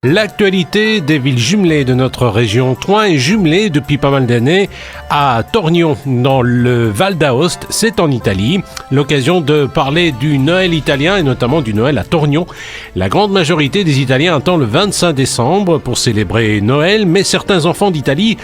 L'actualité des villes jumelées de notre région. Troyes est jumelée depuis pas mal d'années à Tornion, dans le Val d'Aoste, c'est en Italie. L'occasion de parler du Noël italien et notamment du Noël à Tornion. La grande majorité des Italiens attend le 25 décembre pour célébrer Noël, mais certains enfants d'Italie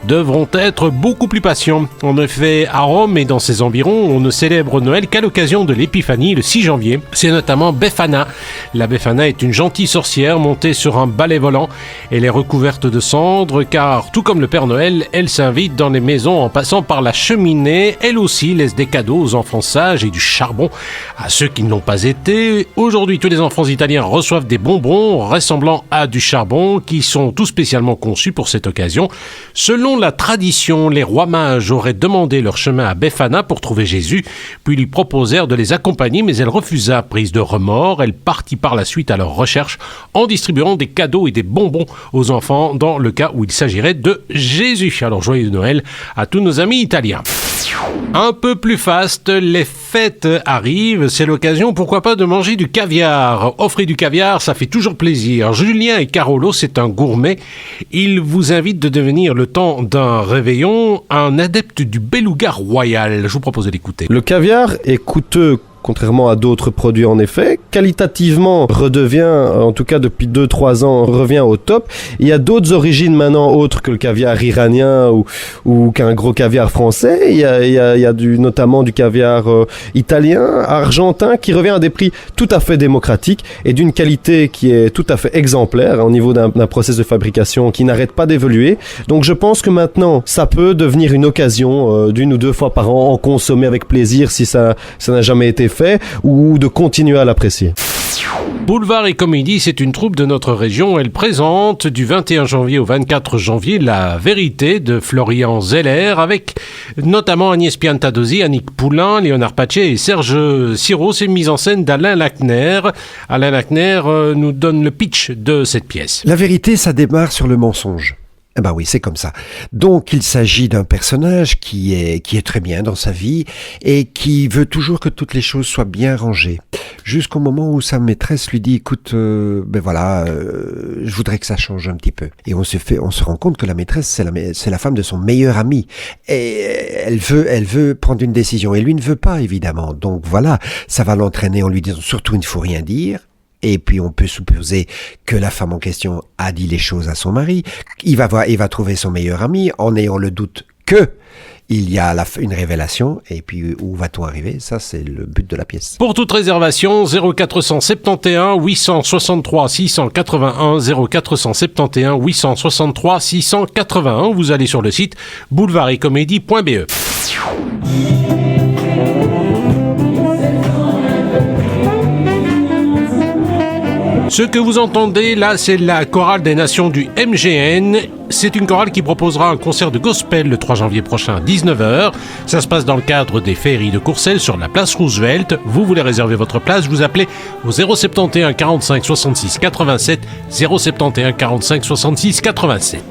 devront être beaucoup plus patients. En effet, à Rome et dans ses environs, on ne célèbre Noël qu'à l'occasion de l'Épiphanie, le 6 janvier. C'est notamment Befana. La Befana est une gentille sorcière montée sur un balai volant. Elle est recouverte de cendres car, tout comme le Père Noël, elle s'invite dans les maisons en passant par la cheminée. Elle aussi laisse des cadeaux aux enfants sages et du charbon à ceux qui ne l'ont pas été. Aujourd'hui, tous les enfants italiens reçoivent des bonbons ressemblant à du charbon qui sont tout spécialement conçus pour cette occasion. Selon la tradition, les rois mages auraient demandé leur chemin à Befana pour trouver Jésus, puis lui proposèrent de les accompagner, mais elle refusa, prise de remords. Elle partit par la suite à leur recherche en distribuant des cadeaux et des bonbons aux enfants dans le cas où il s'agirait de Jésus. Alors joyeux Noël à tous nos amis italiens. Un peu plus faste, les fêtes arrivent, c'est l'occasion, pourquoi pas, de manger du caviar. Offrir du caviar, ça fait toujours plaisir. Julien et Carolo, c'est un gourmet. Ils vous invitent de devenir, le temps d'un réveillon, un adepte du beluga royal. Je vous propose de l'écouter. Le caviar est coûteux, contrairement à d'autres produits en effet. Qualitativement, redevient, en tout cas depuis 2-3 ans, revient au top. Il y a d'autres origines maintenant autres que le caviar iranien ou qu'un gros caviar français. Il y a notamment du caviar italien, argentin, qui revient à des prix tout à fait démocratiques et d'une qualité qui est tout à fait exemplaire au niveau d'un process de fabrication qui n'arrête pas d'évoluer. Donc je pense que maintenant, ça peut devenir une occasion d'une ou deux fois par an en consommer avec plaisir si ça n'a jamais été fait, ou de continuer à l'apprécier. Boulevard et Comédie, c'est une troupe de notre région. Elle présente du 21 janvier au 24 janvier La Vérité de Florian Zeller, avec notamment Agnès Piantadosi, Annick Poulain, Léonard Paché et Serge Siro. C'est une mise en scène d'Alain Lackner. Alain Lackner nous donne le pitch de cette pièce. La vérité, ça démarre sur le mensonge. Eh ben oui, c'est comme ça. Donc, il s'agit d'un personnage qui est très bien dans sa vie et qui veut toujours que toutes les choses soient bien rangées. Jusqu'au moment où sa maîtresse lui dit, écoute, je voudrais que ça change un petit peu. Et on se rend compte que la maîtresse, c'est la femme de son meilleur ami. Et elle veut prendre une décision. Et lui ne veut pas, évidemment. Donc voilà, ça va l'entraîner en lui disant, surtout, il ne faut rien dire. Et puis on peut supposer que la femme en question a dit les choses à son mari. Il va trouver son meilleur ami en ayant le doute que il y a une révélation. Et puis où va-t-on arriver? Ça, c'est le but de la pièce. Pour toute réservation, 0471 863 681, 0471 863 681. Vous allez sur le site boulevardecomédie.be. Ce que vous entendez là, c'est la chorale des nations du MGN. C'est une chorale qui proposera un concert de gospel le 3 janvier prochain à 19h. Ça se passe dans le cadre des féeries de Courcelles sur la place Roosevelt. Vous voulez réserver votre place, vous appelez au 071 45 66 87, 071 45 66 87.